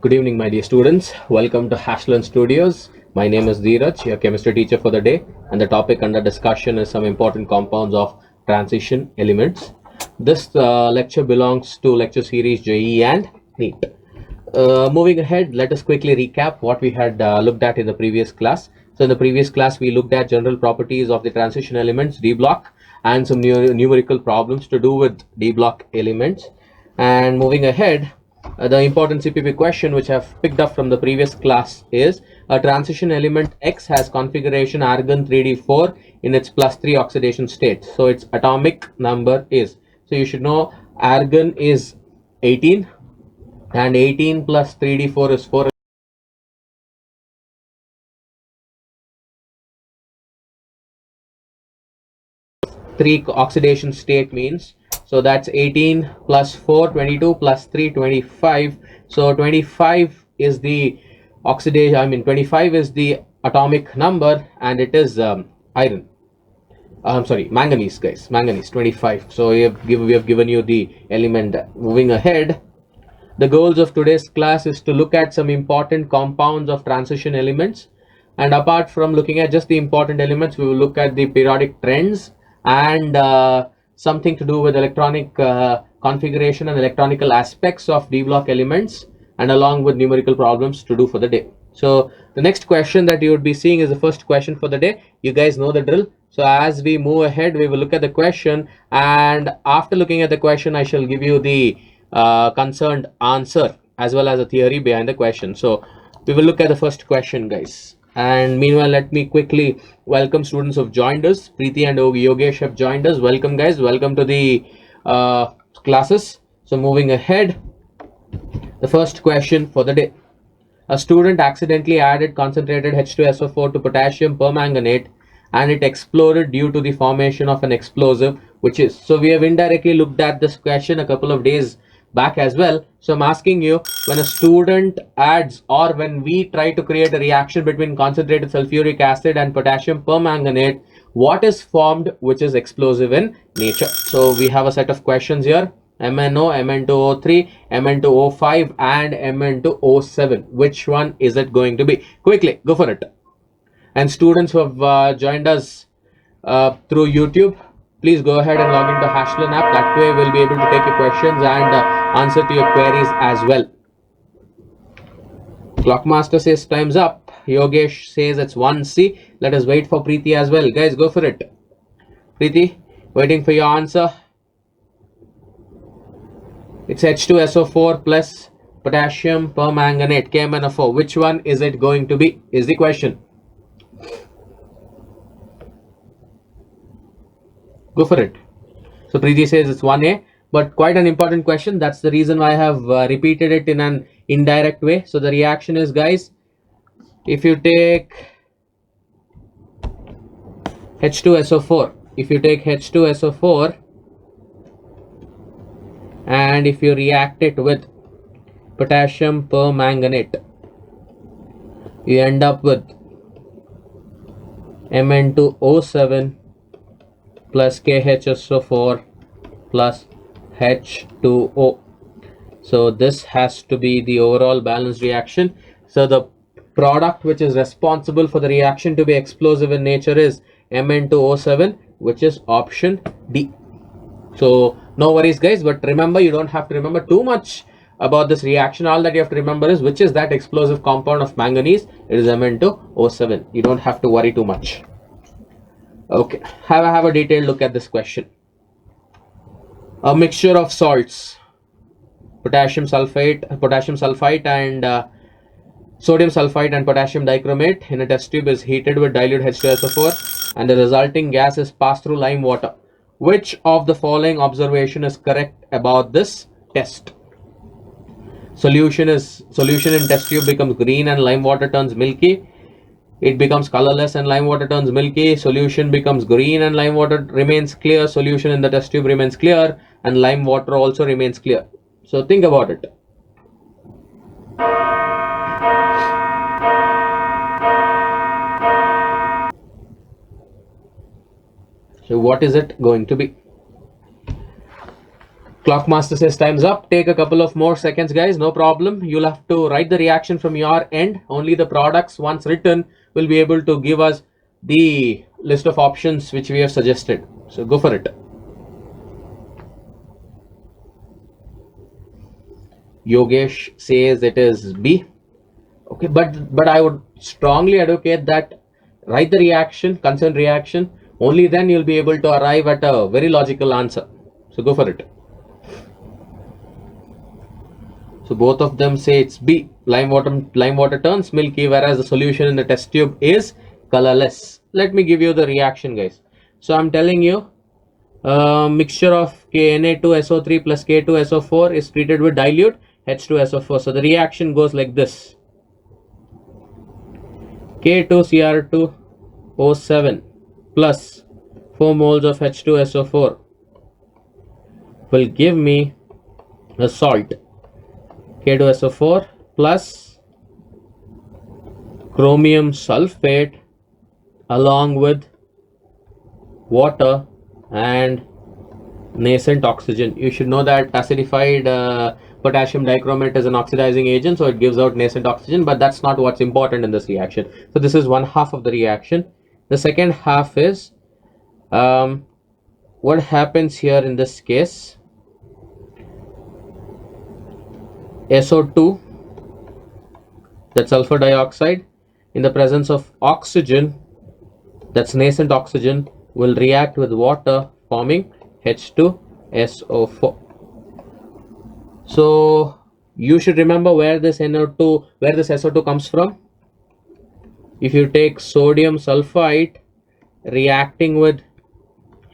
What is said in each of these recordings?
Good evening, my dear students. Welcome to HashLearn Studios. My name is Dheeraj, your chemistry teacher for the day, and the topic under discussion is some important compounds of transition elements. This lecture belongs to lecture series JEE and NEET. Moving ahead, let us quickly recap what we had looked at in the previous class. So in the previous class, we looked at general properties of the transition elements, D block, and some numerical problems to do with D block elements. And moving ahead, the important CPP question which I've picked up from the previous class is a transition element X has configuration argon 3d4 in its +3 oxidation state. So its atomic number is, so you should know argon is 18 and 18 plus 3d4 is 4. Three oxidation state means, so that's 18 plus 4 22 plus 3 25. So 25 is the oxidation, 25 is the atomic number, and it is iron. I'm sorry, manganese, guys, manganese 25. So we have given you the element. Moving ahead, the goals of today's class is to look at some important compounds of transition elements, and apart from looking at just the important elements, we will look at the periodic trends and something to do with electronic configuration and electronical aspects of D block elements, and along with numerical problems to do for the day. So the next question that you would be seeing is the first question for the day. You guys know the drill. So as we move ahead, we will look at the question, and after looking at the question, I shall give you the concerned answer as well as a theory behind the question. So we will look at the first question, guys. And meanwhile, let me quickly welcome students who have joined us. Preeti and Yogesh have joined us. Welcome, guys. Welcome to the classes. So moving ahead, the first question for the day. A student accidentally added concentrated H2SO4 to potassium permanganate, and it exploded due to the formation of an explosive, which is, so we have indirectly looked at this question a couple of days back as well. So I'm asking you, when a student adds, or when we try to create a reaction between concentrated sulfuric acid and potassium permanganate, what is formed which is explosive in nature? So we have a set of questions here: MnO, Mn2O3, Mn2O5, and Mn2O7. Which one is it going to be? Quickly, go for it. And students who have joined us through YouTube, please go ahead and log into HashLearn app. That way we'll be able to take your questions and answer to your queries as well. Clockmaster says time's up. Yogesh says it's 1C. Let us wait for Preeti as well. Guys, go for it. Preeti, waiting for your answer. It's H2SO4 plus potassium permanganate, KMnO4. Which one is it going to be, is the question. Go for it. So Preeti says it's 1A, but quite an important question. That's the reason why I have repeated it in an indirect way. So the reaction is, guys, if you take H2SO4, and if you react it with potassium permanganate, you end up with Mn2O7 plus KHSO4 plus H2O. So this has to be the overall balanced reaction. So the product which is responsible for the reaction to be explosive in nature is Mn2O7, which is option D. So no worries, guys, but remember, you don't have to remember too much about this reaction. All that you have to remember is which is that explosive compound of manganese. It is Mn2O7. You don't have to worry too much. Okay, have a detailed look at this question. A mixture of salts, potassium sulfite and sodium sulfite and potassium dichromate in a test tube is heated with dilute H2SO4, and the resulting gas is passed through lime water. Which of the following observation is correct about this test? Solution in test tube becomes green and lime water turns milky. It becomes colorless and lime water turns milky. Solution becomes green and lime water remains clear. Solution in the test tube remains clear and lime water also remains clear. So think about it. So what is it going to be? Clockmaster says time's up. Take a couple of more seconds, guys. No problem. You'll have to write the reaction from your end. Only the products, once written, will be able to give us the list of options which we have suggested. So go for it. Yogesh says it is B. Okay, but I would strongly advocate that write the reaction, concerned reaction. Only then you'll be able to arrive at a very logical answer. So go for it. So both of them say it's B. Lime water turns milky, whereas the solution in the test tube is colorless. Let me give you the reaction, guys. So I'm telling you, mixture of Na2SO3 plus K2SO4 is treated with dilute H2SO4. So the reaction goes like this. K2Cr2O7 plus 4 moles of H2SO4 will give me a salt K2SO4 plus chromium sulfate along with water and nascent oxygen. You should know that acidified potassium dichromate is an oxidizing agent, so it gives out nascent oxygen, but that's not what's important in this reaction. So this is one half of the reaction. The second half is what happens here in this case. SO2, that's sulfur dioxide, in the presence of oxygen, that's nascent oxygen, will react with water forming H2SO4. So you should remember where this SO2 comes from. If you take sodium sulfite reacting with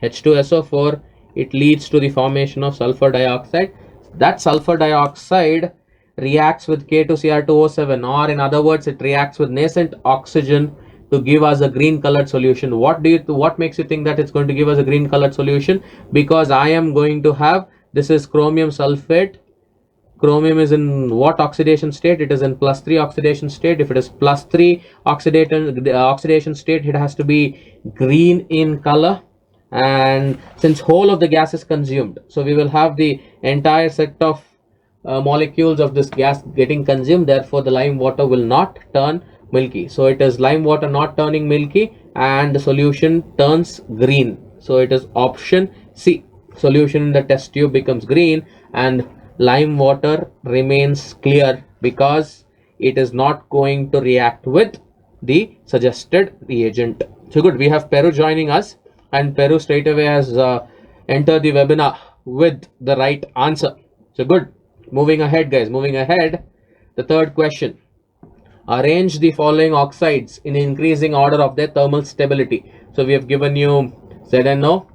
H2SO4, it leads to the formation of sulfur dioxide. That sulfur dioxide reacts with K2Cr2O7, or in other words, it reacts with nascent oxygen to give us a green colored solution. What makes you think that it's going to give us a green colored solution? Because I am going to have, this is chromium sulfate. Chromium is in what oxidation state? It is in +3 oxidation state. If it is +3 oxidation state, it has to be green in color. And since whole of the gas is consumed, so we will have the entire set of molecules of this gas getting consumed. Therefore the lime water will not turn milky. So it is lime water not turning milky and the solution turns green. So it is option C. Solution in the test tube becomes green and lime water remains clear because it is not going to react with the suggested reagent. So good, we have Peru joining us, and Peru straight away has entered the webinar with the right answer. So good. Moving ahead, guys, moving ahead. The third question. Arrange the following oxides in increasing order of their thermal stability. So we have given you ZNO,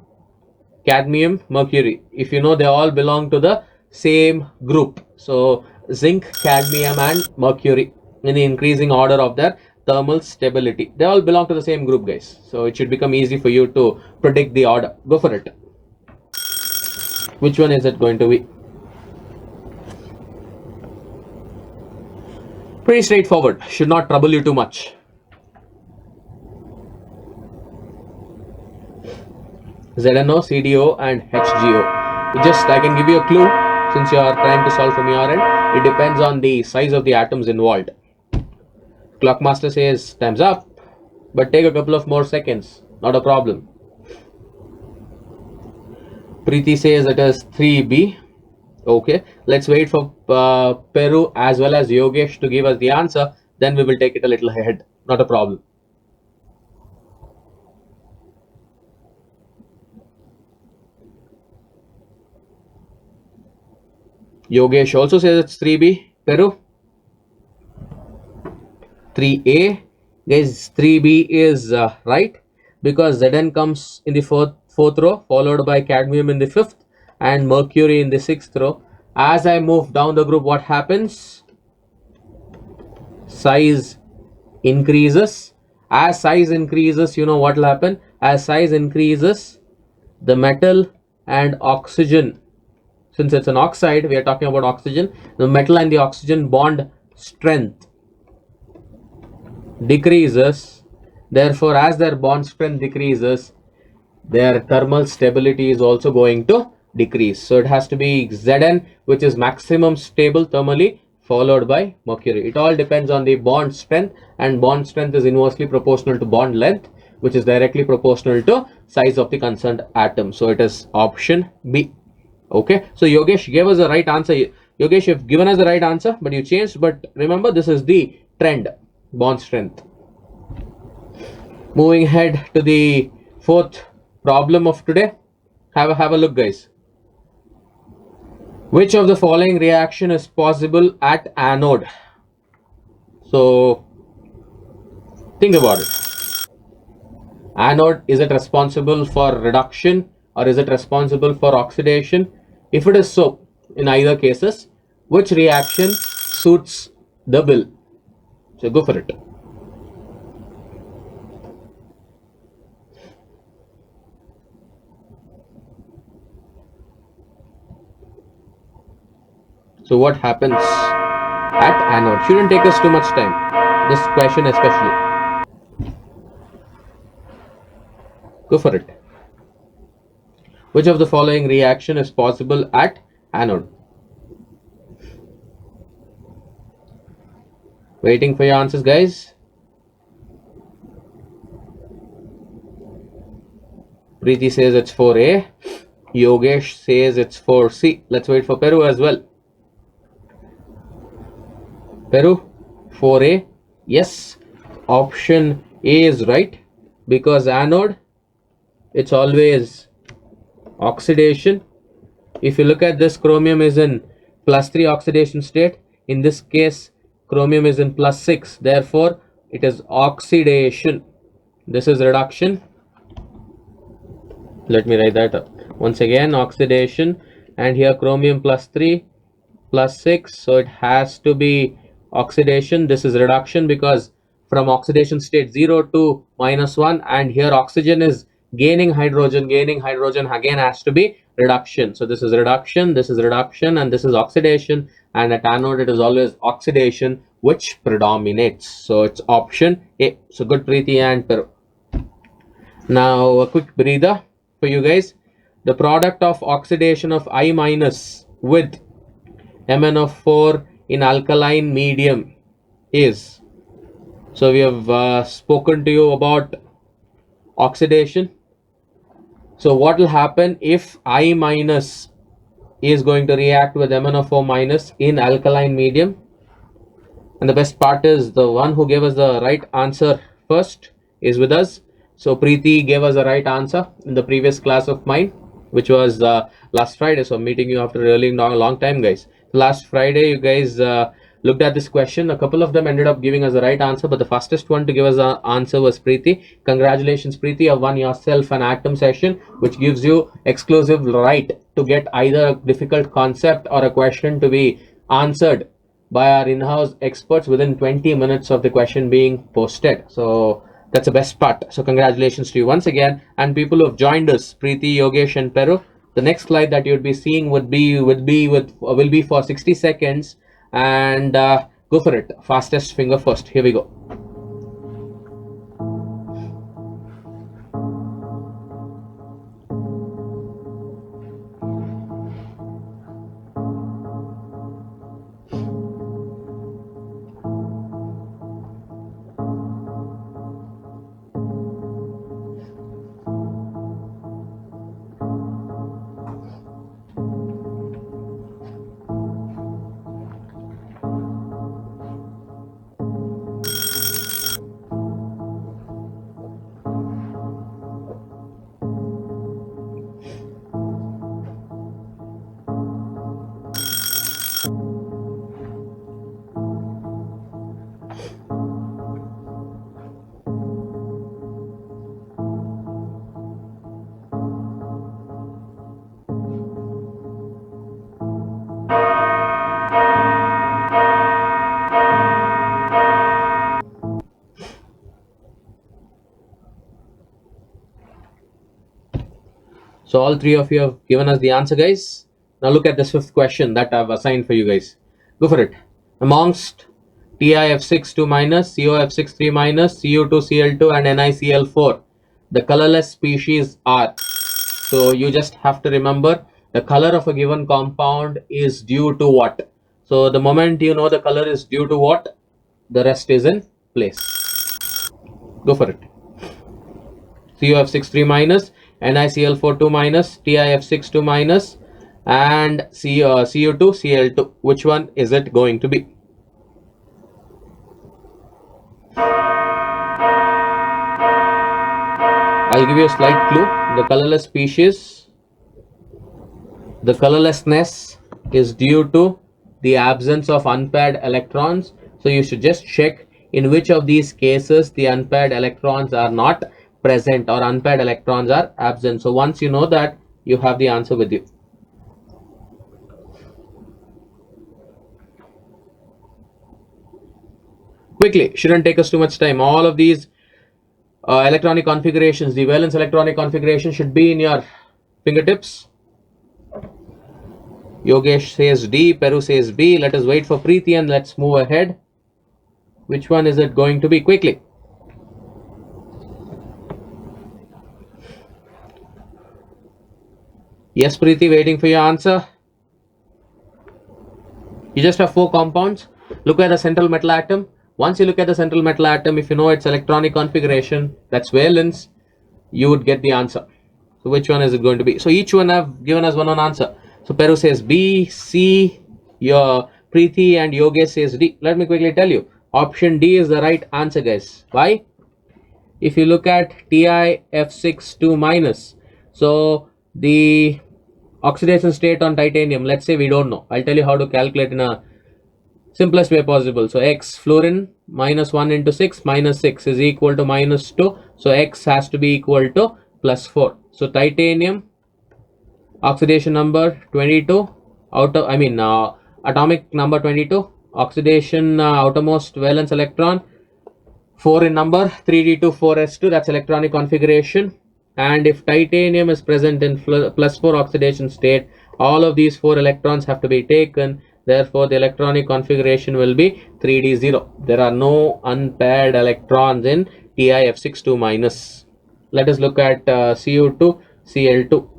cadmium, mercury. If you know, they all belong to the same group. So zinc, cadmium and mercury in the increasing order of their thermal stability. They all belong to the same group, guys. So it should become easy for you to predict the order. Go for it. Which one is it going to be? Pretty straightforward, should not trouble you too much. ZNO, CDO and HGO. I can give you a clue since you are trying to solve from your end. It depends on the size of the atoms involved. Clockmaster says time's up, but take a couple of more seconds, not a problem. Preeti says it is 3B. Okay, let's wait for Peru as well as Yogesh to give us the answer. Then we will take it a little ahead. Not a problem. Yogesh also says it's 3B. Peru? 3A. Guys, 3B is right, because Zn comes in the fourth row, followed by cadmium in the fifth and mercury in the sixth row. As I move down the group, what happens? Size increases. As size increases, you know what will happen? As size increases, the metal and oxygen, since it's an oxide, we are talking about oxygen, the metal and the oxygen bond strength decreases. Therefore, as their bond strength decreases, their thermal stability is also going to decrease. So it has to be Zn, which is maximum stable thermally, followed by mercury. It all depends on the bond strength, and bond strength is inversely proportional to bond length, which is directly proportional to size of the concerned atom. So it is option B. Okay, so Yogesh gave us the right answer. Yogesh, you've given us the right answer, but you changed. But remember, this is the trend, bond strength. Moving ahead to the fourth problem of today. Have a look, guys. Which of the following reaction is possible at anode? So think about it. Anode, is it responsible for reduction or is it responsible for oxidation? If it is so, in either cases, which reaction suits the bill? So go for it. So what happens at anode? Shouldn't take us too much time, this question especially. Go for it. Which of the following reaction is possible at anode? Waiting for your answers, guys. Preeti says it's 4A. Yogesh says it's 4C. Let's wait for Peru as well. Peru, 4A. Yes, option A is right, because anode, it's always oxidation. If you look at this, chromium is in +3 oxidation state. In this case, chromium is in +6. Therefore, it is oxidation. This is reduction. Let me write that up once again. Oxidation, and here chromium +3 +6. So it has to be oxidation. This is reduction, because from oxidation state 0 to -1, and here oxygen is gaining hydrogen again has to be reduction. So this is reduction, this is reduction, and this is oxidation, and at anode it is always oxidation which predominates. So it's option A. So good, Preeti and Peru. Now a quick breather for you guys. The product of oxidation of I- with MnO4 in alkaline medium is, so we have spoken to you about oxidation. So what will happen if I- is going to react with MnO4- in alkaline medium? And the best part is, the one who gave us the right answer first is with us. So Preeti gave us the right answer in the previous class of mine, which was last Friday. So I'm meeting you after a really long time, guys. Last Friday, you guys looked at this question. A couple of them ended up giving us the right answer, but the fastest one to give us the answer was Preeti. Congratulations, Preeti. You have won yourself an atom session, which gives you exclusive right to get either a difficult concept or a question to be answered by our in-house experts within 20 minutes of the question being posted. So that's the best part. So congratulations to you once again, and people who have joined us, Preeti, Yogesh, and Peru. The next slide that you'd be seeing will be for 60 seconds, and go for it. Fastest finger first. Here we go. So all three of you have given us the answer, guys. Now look at this fifth question that I've assigned for you guys. Go for it. Amongst TiF6 2-, COF6 3-, Cu2 Cl2, and NiCl4, the colorless species are. So you just have to remember the color of a given compound is due to what. So the moment you know the color is due to what, the rest is in place. Go for it. CuF6 3 minus, NiCl4 2 minus, TiF6 2 minus, and Cu2 Cl2. Which one is it going to be? I'll give you a slight clue. The colorless species, the colorlessness is due to the absence of unpaired electrons. So you should just check in which of these cases the unpaired electrons are not present or unpaired electrons are absent. So once you know that, you have the answer with you. Quickly, shouldn't take us too much time. All of these electronic configurations, the valence electronic configuration should be in your fingertips. Yogesh says D, Peru says B. Let us wait for Preeti and let's move ahead. Which one is it going to be? Quickly. Yes, Preeti, waiting for your answer. You just have 4 compounds. Look at the central metal atom. Once you look at the central metal atom, if you know its electronic configuration, that's valence, you would get the answer. So which one is it going to be? So each one have given us one answer. So Peru says B, C, your Preeti and Yogesh says D. Let me quickly tell you. Option D is the right answer, guys. Why? If you look at TiF6 2 minus, so the oxidation state on titanium, let's say we don't know. I'll tell you how to calculate in a simplest way possible. So X fluorine minus 1 into 6 minus 6 is equal to minus 2. So X has to be equal to plus 4. So titanium oxidation number 22 atomic number 22, oxidation outermost valence electron 4 in number, 3d2 4s2, that's electronic configuration. And if titanium is present in plus 4 oxidation state, all of these 4 electrons have to be taken. Therefore, the electronic configuration will be 3d0. There are no unpaired electrons in TiF6 2 minus. Let us look at Cu2 Cl2.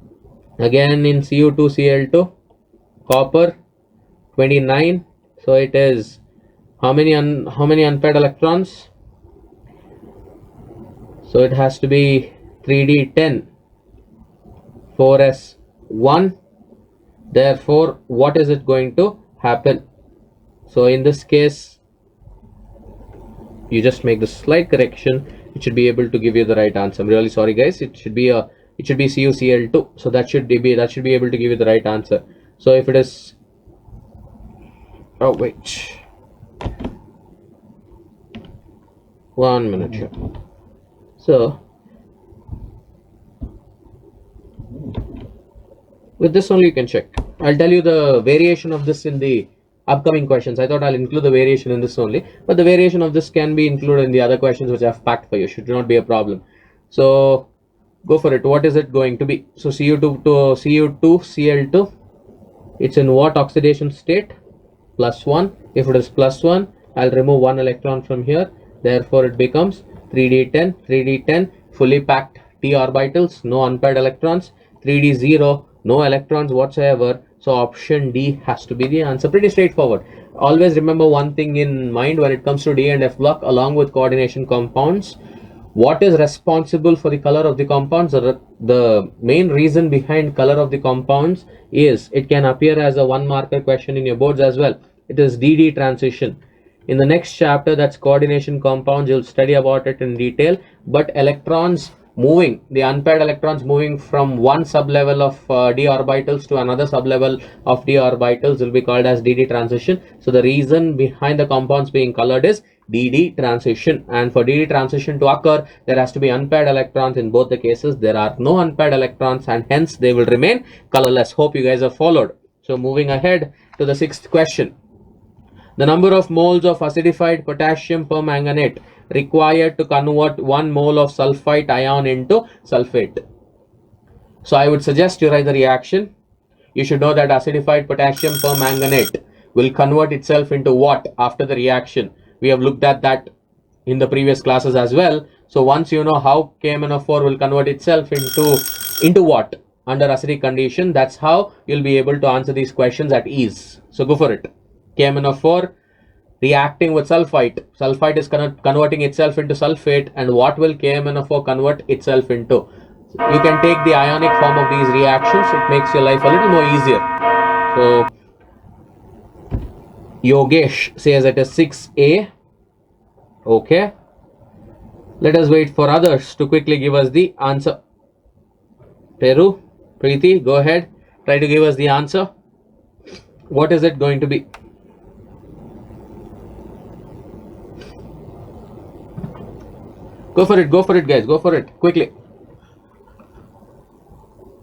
Again in Cu2 Cl2, copper 29. So it is how many unpaired electrons? So it has to be 3d10 4s1. Therefore, what is it going to happen? So in this case, you just make the slight correction. It should be able to give you the right answer. I'm really sorry, guys. It should be CuCl2. So that should be able to give you the right answer. So if it is, oh wait, 1 minute here. So with this only you can check. I'll tell you the variation of this in the upcoming questions. I thought I'll include the variation in this only, but the variation of this can be included in the other questions which I've packed for you. Should not be a problem. So go for it. What is it going to be? So Cu2 to Cu2 Cl2. It's in what oxidation state? Plus 1. If it is plus 1, I'll remove 1 electron from here. Therefore, it becomes 3d10. 3d10 fully packed t orbitals, no unpaired electrons. 3d0, no electrons whatsoever. So option D has to be the answer. Pretty straightforward. Always remember one thing in mind when it comes to D and F block along with coordination compounds. What is responsible for the color of the compounds? The main reason behind color of the compounds is it can appear as a 1 marker question in your boards as well. It is DD transition. In the next chapter, that's coordination compounds, you'll study about it in detail. But electrons moving, the unpaired electrons moving from one sublevel of d orbitals to another sublevel of d orbitals will be called as DD transition. So the reason behind the compounds being colored is DD transition, and for DD transition to occur, there has to be unpaired electrons. In both the cases, there are no unpaired electrons, and hence they will remain colorless. Hope you guys have followed. So moving ahead to the 6th question. The number of moles of acidified potassium permanganate required to convert 1 mole of sulfite ion into sulfate. So I would suggest you write the reaction. You should know that acidified potassium permanganate will convert itself into what after the reaction? We have looked at that in the previous classes as well. So once you know how KMnO4 will convert itself into what? under acidic condition. That's how you'll be able to answer these questions at ease. So go for it. KMnO4 reacting with sulfite. Sulfite is converting itself into sulfate, and what will KMnO4 convert itself into? You can take the ionic form of these reactions. It makes your life a little more easier. So Yogesh says it is 6A. Okay. Let us wait for others to quickly give us the answer. Peru, Preeti, go ahead. Try to give us the answer. What is it going to be? Go for it, guys. Go for it, quickly.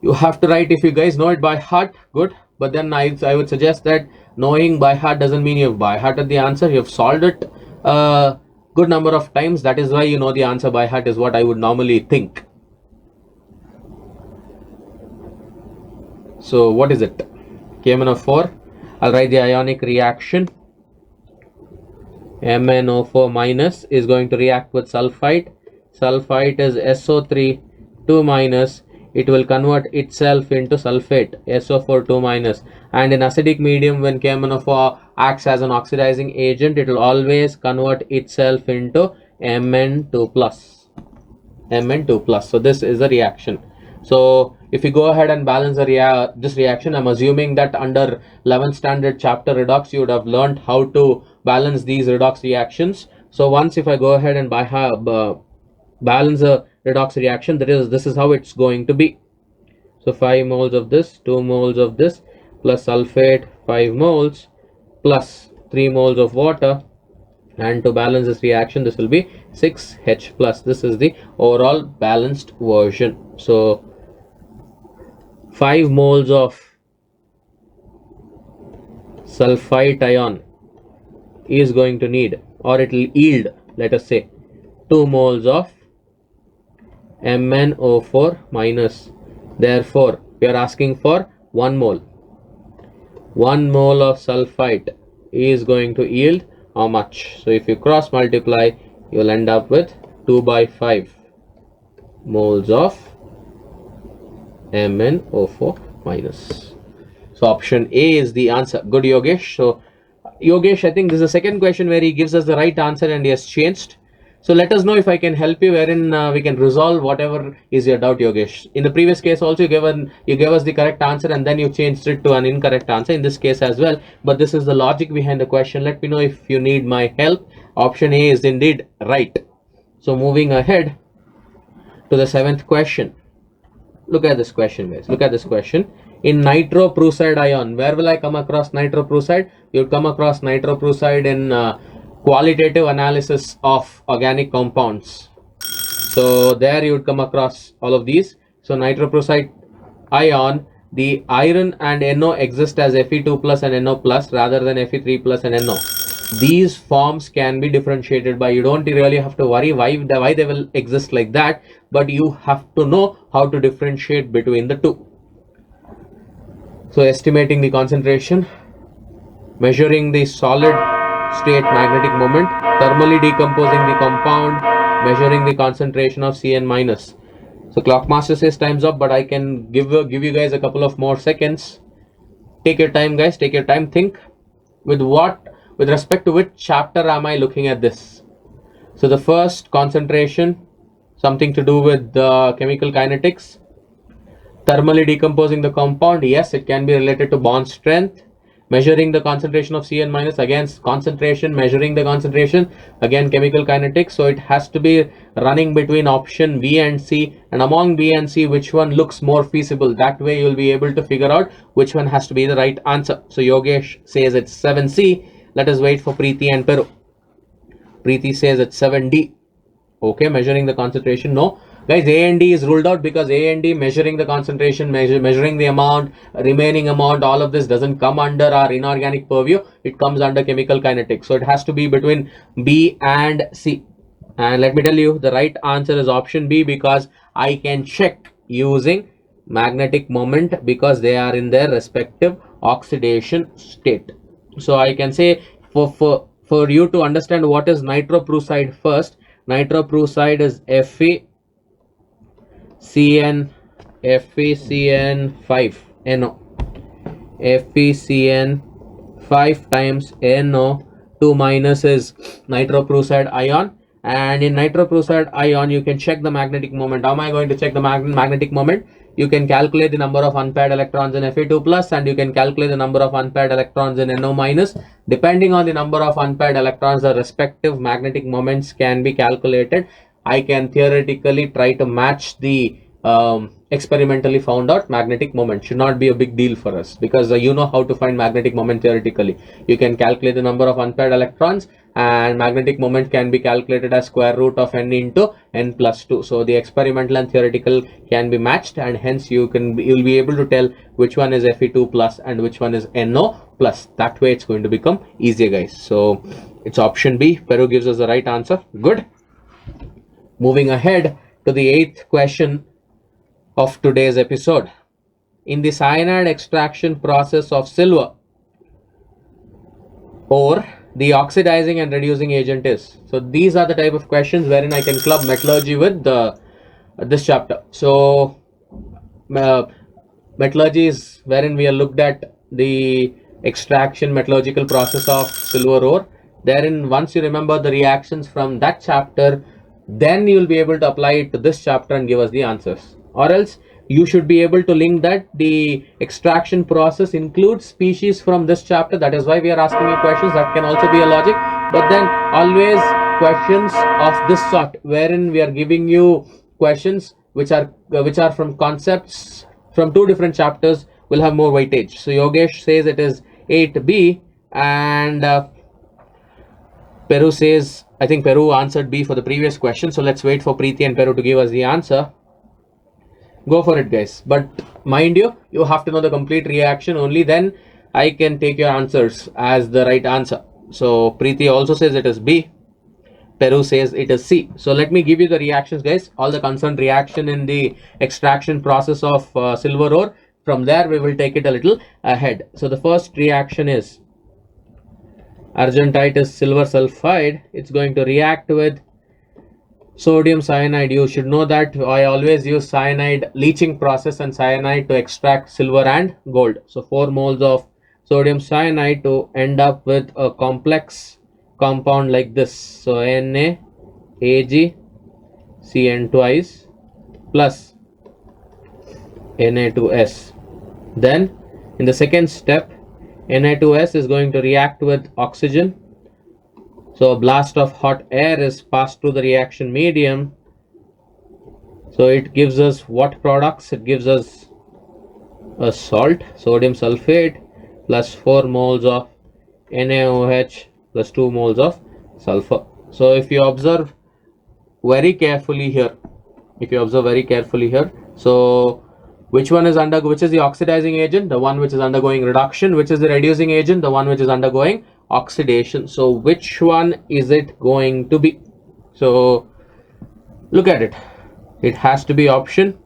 You have to write if you guys know it by heart, good. But then I would suggest that knowing by heart doesn't mean you've by hearted the answer. You've solved it a good number of times. That is why you know the answer by heart, is what I would normally think. So what is it? KMnO4. I'll write the ionic reaction. MnO4 minus is going to react with sulfite. Sulfite is SO3 2 minus. It will convert itself into sulfate, SO4 2 minus. And in acidic medium, when KMnO4 acts as an oxidizing agent, it will always convert itself into Mn2 plus. Mn2 plus. So this is the reaction. So if you go ahead and balance this reaction, I'm assuming that under 11th standard chapter redox, you would have learned how to balance these redox reactions. So once if I go ahead and balance a redox reaction, this is how it's going to be. So 5 moles of this, 2 moles of this, plus sulfate 5 moles, plus 3 moles of water, and to balance this reaction, this will be 6H plus. This is the overall balanced version. So 5 moles of sulfite ion is going to need, or it will yield, let us say, 2 moles of MnO4 minus. Therefore, we are asking for 1 mole. 1 mole of sulfite is going to yield how much? So if you cross multiply, you will end up with 2 by 5 moles of MnO4 minus. So option A is the answer. Good, Yogesh. So Yogesh, I think this is the second question where he gives us the right answer and he has changed. So let us know if I can help you, wherein we can resolve whatever is your doubt, Yogesh. In the previous case also, you gave us the correct answer and then you changed it to an incorrect answer in this case as well. But this is the logic behind the question. Let me know if you need my help. Option A is indeed right. So moving ahead to the 7th question. Look at this question, guys. Look at this question. In nitroprusside ion, where will I come across nitroprusside? You'll come across nitroprusside in qualitative analysis of organic compounds. So there you would come across all of these. So nitroprusside ion, the iron and NO exist as Fe2 plus and NO plus rather than Fe3 plus and NO. These forms can be differentiated by, you don't really have to worry why they will exist like that, but you have to know how to differentiate between the two. So estimating the concentration, measuring the solid state magnetic moment, thermally decomposing the compound, measuring the concentration of Cn minus. So Clockmaster says time's up, but I can give you guys a couple of more seconds. Take your time, guys. Take your time. Think with respect to which chapter am I looking at this? So the first, concentration, something to do with the chemical kinetics. Thermally decomposing the compound, yes, it can be related to bond strength. Measuring the concentration of Cn minus, again concentration, measuring the concentration, again chemical kinetics. So it has to be running between option B and C, and among B and C, which one looks more feasible. That way you'll be able to figure out which one has to be the right answer. So Yogesh says it's 7C. Let us wait for Preeti and Peru. Preeti says it's 7D. Okay, measuring the concentration, no. Guys, A and D is ruled out because A and D, measuring the concentration, measuring the amount, remaining amount, all of this doesn't come under our inorganic purview. It comes under chemical kinetics. So it has to be between B and C. And let me tell you, the right answer is option B, because I can check using magnetic moment because they are in their respective oxidation state. So I can say for you to understand what is nitroprusside first, nitroprusside is Fe Cn FeCN5 NO. FeCN5 times NO. 2 minus is nitroprusside ion, and in nitroprusside ion you can check the magnetic moment. How am I going to check the magnetic moment? You can calculate the number of unpaired electrons in Fe2 plus, and you can calculate the number of unpaired electrons in NO minus. Depending on the number of unpaired electrons, the respective magnetic moments can be calculated. I can theoretically try to match the experimentally found out magnetic moment. Should not be a big deal for us, because you know how to find magnetic moment theoretically. You can calculate the number of unpaired electrons, and magnetic moment can be calculated as square root of n into n plus 2. So the experimental and theoretical can be matched, and hence you'll be able to tell which one is Fe2 plus and which one is NO plus. That way it's going to become easier, guys. So it's option B. Peru gives us the right answer. Good. Moving ahead to the 8th question of today's episode. In the cyanide extraction process of silver ore, the oxidizing and reducing agent is. So these are the type of questions wherein I can club metallurgy with this chapter. So metallurgy is wherein we are looked at the extraction metallurgical process of silver ore. Therein, once you remember the reactions from that chapter, then you will be able to apply it to this chapter and give us the answers. Or else you should be able to link that the extraction process includes species from this chapter. That is why we are asking you questions. That can also be a logic, but then always questions of this sort wherein we are giving you questions which are from concepts from 2 different chapters will have more weightage. So Yogesh says it is 8B, and Peru says, I think Peru answered B for the previous question. So let's wait for Preeti and Peru to give us the answer. Go for it, guys. But mind you, you have to know the complete reaction. Only then I can take your answers as the right answer. So Preeti also says it is B. Peru says it is C. So let me give you the reactions, guys. All the concerned reaction in the extraction process of silver ore. From there, we will take it a little ahead. So the first reaction is argentite is silver sulfide. It's going to react with sodium cyanide. You should know that I always use cyanide leaching process and cyanide to extract silver and gold. So 4 moles of sodium cyanide to end up with a complex compound like this. So NaAg Cn twice plus Na2S. Then in the second step, Na2S is going to react with oxygen. So a blast of hot air is passed through the reaction medium. So it gives us what products? It gives us a salt, sodium sulfate, plus 4 moles of NaOH plus 2 moles of sulfur. So if you observe very carefully here, so which one is which is the oxidizing agent? The one which is undergoing reduction. Which is the reducing agent? The one which is undergoing oxidation. So which one is it going to be? So look at it. It has to be option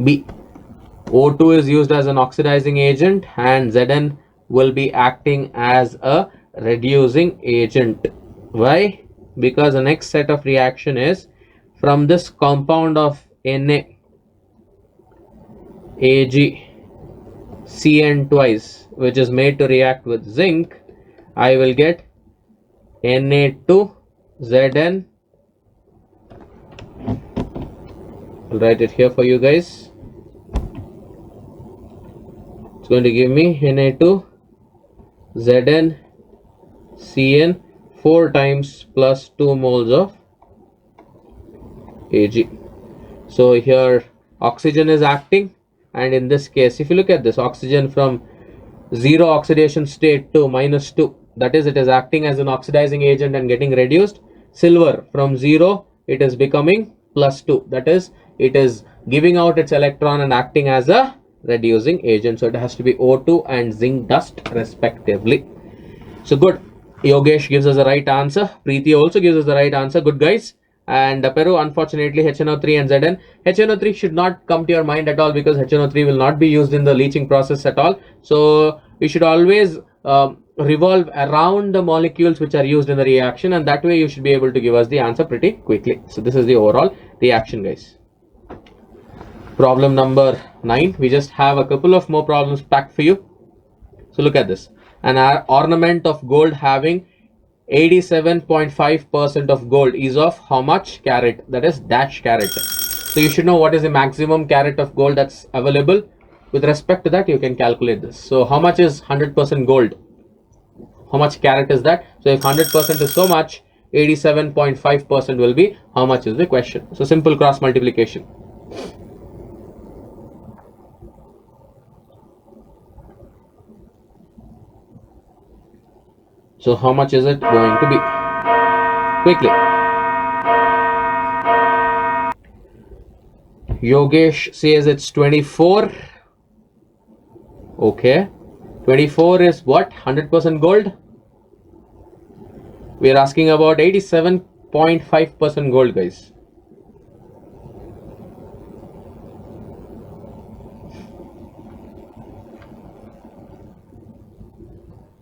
B. O2 is used as an oxidizing agent, and Zn will be acting as a reducing agent. Why? Because the next set of reaction is from this compound of NaAg Cn twice, which is made to react with zinc. I will get Na2Zn. I'll write it here for you guys. It's going to give me Na2Zn Cn 4 times plus 2 moles of Ag. So here oxygen is acting, and in this case, if you look at this, oxygen from 0 oxidation state to -2, that is, it is acting as an oxidizing agent and getting reduced. Silver from 0, it is becoming +2, that is, it is giving out its electron and acting as a reducing agent. So it has to be O2 and zinc dust respectively. So good. Yogesh gives us the right answer. Preeti also gives us the right answer. Good, guys. And Peru, unfortunately, HNO3 and Zn. HNO3 should not come to your mind at all, because HNO3 will not be used in the leaching process at all. So you should always revolve around the molecules which are used in the reaction, and that way you should be able to give us the answer pretty quickly. So this is the overall reaction, guys. Problem number 9. We just have a couple of more problems packed for you. So look at this. An ornament of gold having 87.5% of gold is of how much carat? That is dash carat. So you should know what is the maximum carat of gold that's available. With respect to that, you can calculate this. So how much is 100% gold? How much carat is that? So if 100% is so much, 87.5% will be how much is the question. So simple cross multiplication. So how much is it going to be? Quickly. Yogesh says it's 24. Okay. 24 is what? 100% gold? We are asking about 87.5% gold, guys.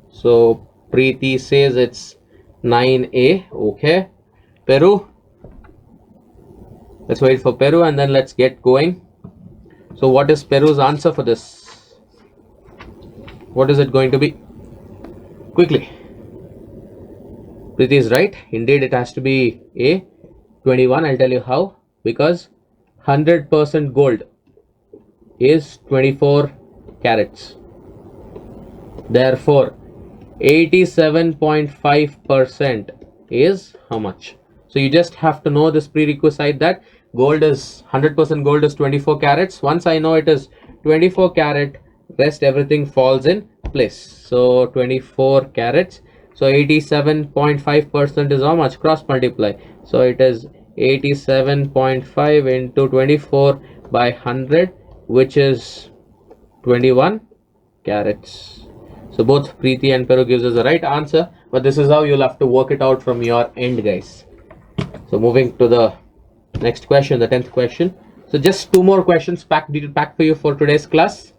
So Preeti says it's 9A. Okay. Peru. Let's wait for Peru and then let's get going. So what is Peru's answer for this? What is it going to be? Quickly. Preeti is right. Indeed, it has to be A. 21. I'll tell you how. Because 100% gold is 24 carats. Therefore, 87.5% is how much? So you just have to know this prerequisite that gold is 100% gold is 24 carats. Once I know it is 24 carat, rest everything falls in place. So 24 carats. So 87.5% is how much? Cross multiply. So it is 87.5 into 24 by 100, which is 21 carats. So both Preeti and Peru gives us the right answer, but this is how you'll have to work it out from your end, guys. So moving to the next question, the 10th question. So just two more questions packed for you for today's class.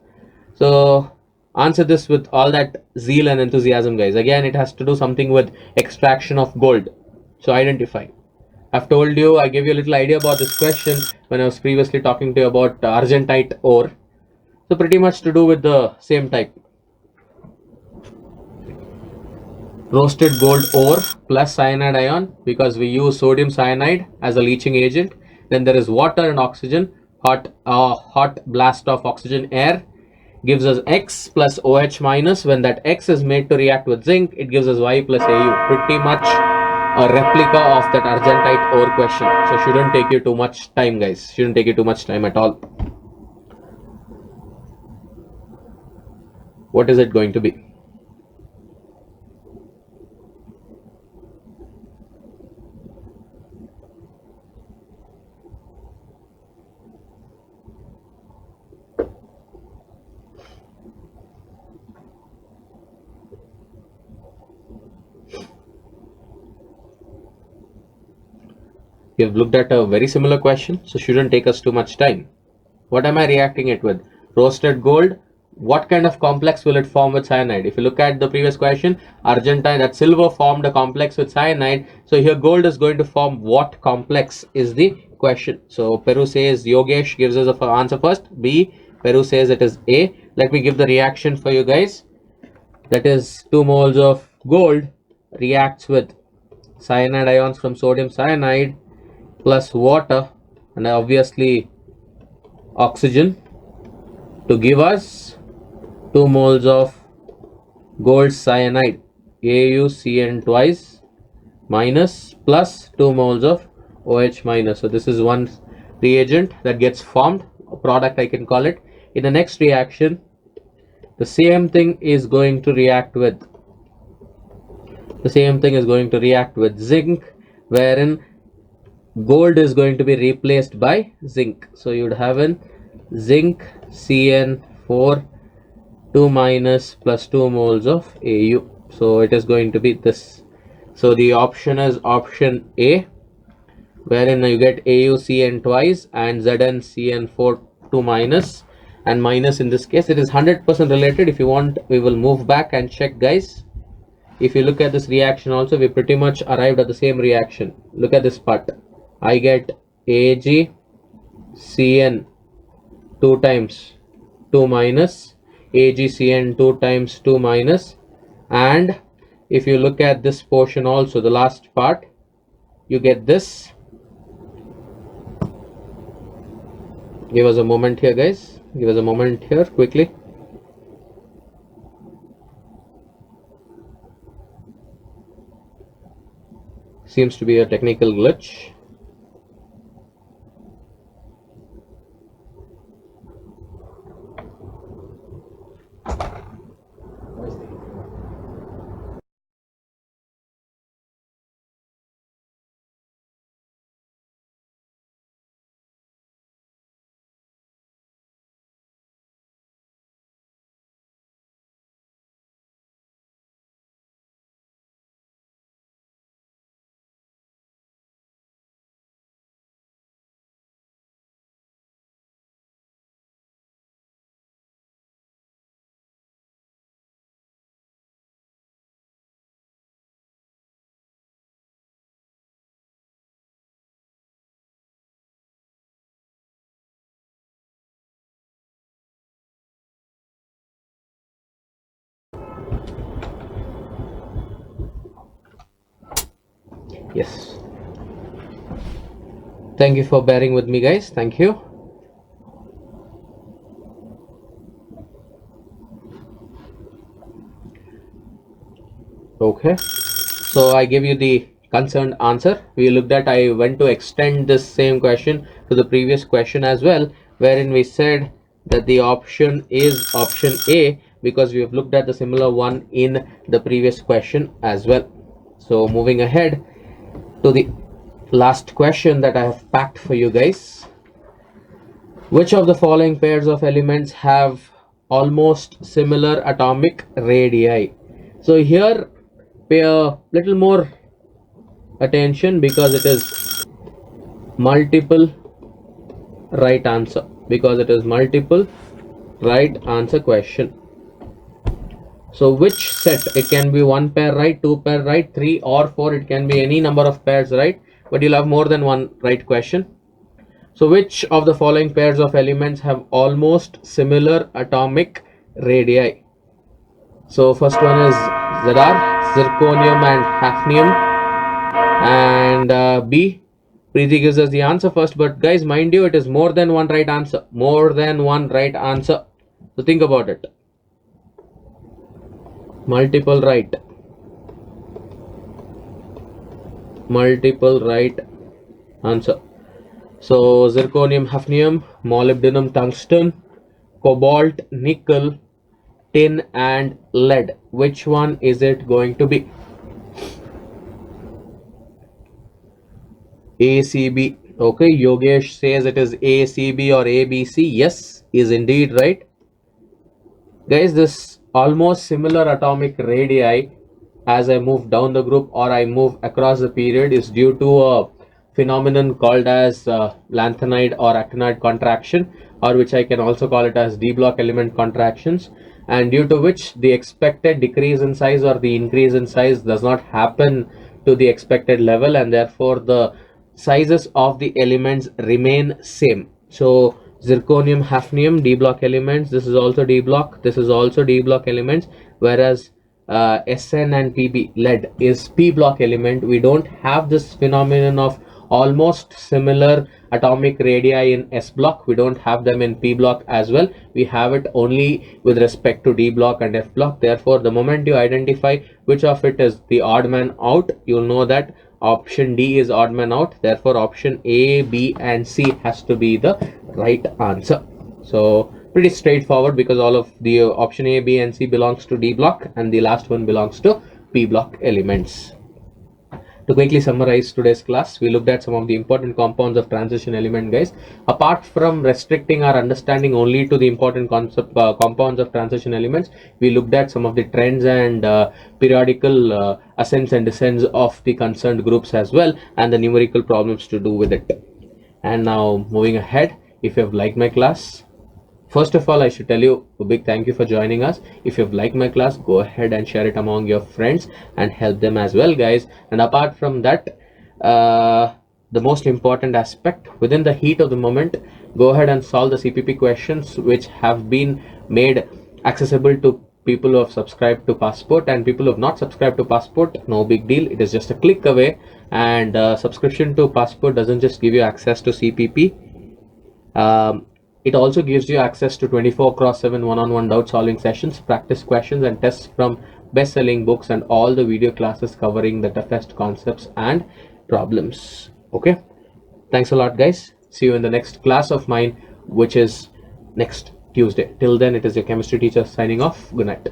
So answer this with all that zeal and enthusiasm, guys. Again, it has to do something with extraction of gold. So identify. I've told you, I gave you a little idea about this question when I was previously talking to you about argentite ore. So pretty much to do with the same type. Roasted gold ore plus cyanide ion, because we use sodium cyanide as a leaching agent. Then there is water and oxygen. Hot blast of oxygen air gives us X plus OH minus. When that X is made to react with zinc, it gives us Y plus Au. Pretty much a replica of that argentite ore question. So shouldn't take you too much time, guys. Shouldn't take you too much time at all. What is it going to be? We have looked at a very similar question, so shouldn't take us too much time. What am I reacting it with? Roasted gold. What kind of complex will it form with cyanide? If you look at the previous question, argentine, that silver formed a complex with cyanide. So here gold is going to form what complex is the question. So Peru says, Yogesh gives us an answer first. B. Peru says it is A. Let me give the reaction for you guys. That is 2 moles of gold reacts with cyanide ions from sodium cyanide plus water and obviously oxygen to give us 2 moles of gold cyanide, AuCN twice, minus plus 2 moles of OH minus. So this is one reagent that gets formed, a product I can call it. In the next reaction, the same thing is going to react with zinc, wherein gold is going to be replaced by zinc. So you would have an zinc CN4 2 minus plus 2 moles of Au. So it is going to be this. So the option is option A, wherein you get AuCN twice and ZnCN4 2 minus, and minus in this case it is 100% related. If you want, we will move back and check, guys. If you look at this reaction also, we pretty much arrived at the same reaction. Look at this part. I get AgCN 2 times 2 minus, AgCN 2 times 2 minus, and if you look at this portion also, the last part, you get this. Give us a moment here, guys. Give us a moment here quickly. Seems to be a technical glitch. Yes. Thank you for bearing with me, guys. Thank you. Okay. So I give you the concerned answer. We looked at, I went to extend this same question to the previous question as well, wherein we said that the option is option A, because we have looked at the similar one in the previous question as well. So moving ahead to the last question that I have packed for you guys. Which of the following pairs of elements have almost similar atomic radii? So here pay a little more attention, because it is multiple right answer, question. So which set? It can be 1 pair right, 2 pair right, 3 or 4. It can be any number of pairs right, but you'll have more than one right question. So which of the following pairs of elements have almost similar atomic radii? So first one is Zr, zirconium and hafnium, and B, Preeti gives us the answer first, but guys, mind you, it is more than one right answer. So think about it. Multiple right answer. So zirconium, hafnium, molybdenum, tungsten, cobalt, nickel, tin and lead. Which one is it going to be? ACB. Okay, Yogesh says it is ACB or ABC. Yes, is indeed right. Guys, this almost similar atomic radii, as I move down the group or I move across the period, is due to a phenomenon called as lanthanide or actinide contraction, or which I can also call it as d block element contractions, and due to which the expected decrease in size or the increase in size does not happen to the expected level, and therefore the sizes of the elements remain same. So zirconium, hafnium, d block elements, this is also d block, this is also d block elements, whereas Sn and Pb, lead, is p block element. We don't have this phenomenon of almost similar atomic radii in S block. We don't have them in P block as well. We have it only with respect to D block and F block. Therefore, the moment you identify which of it is the odd man out, you'll know that option D is odd man out. Therefore, option A, B and C has to be the right answer. So pretty straightforward, because all of the option A, B and C belongs to D block and the last one belongs to P block elements. To quickly summarize today's class, we looked at some of the important compounds of transition element, guys. Apart from restricting our understanding only to the important compounds of transition elements, we looked at some of the trends and periodical ascents and descents of the concerned groups as well, and the numerical problems to do with it. And now moving ahead, if you have liked my class, first of all, I should tell you a big thank you for joining us. If you've liked my class, go ahead and share it among your friends and help them as well, guys. And apart from that, the most important aspect, within the heat of the moment, go ahead and solve the CPP questions which have been made accessible to people who have subscribed to Passport, and people who have not subscribed to Passport, no big deal, it is just a click away. And subscription to Passport doesn't just give you access to CPP, it also gives you access to 24/7 one-on-one doubt solving sessions, practice questions and tests from best-selling books, and all the video classes covering the toughest concepts and problems. Okay, thanks a lot guys. See you in the next class of mine, which is next Tuesday. Till then, it is your chemistry teacher signing off. Good night.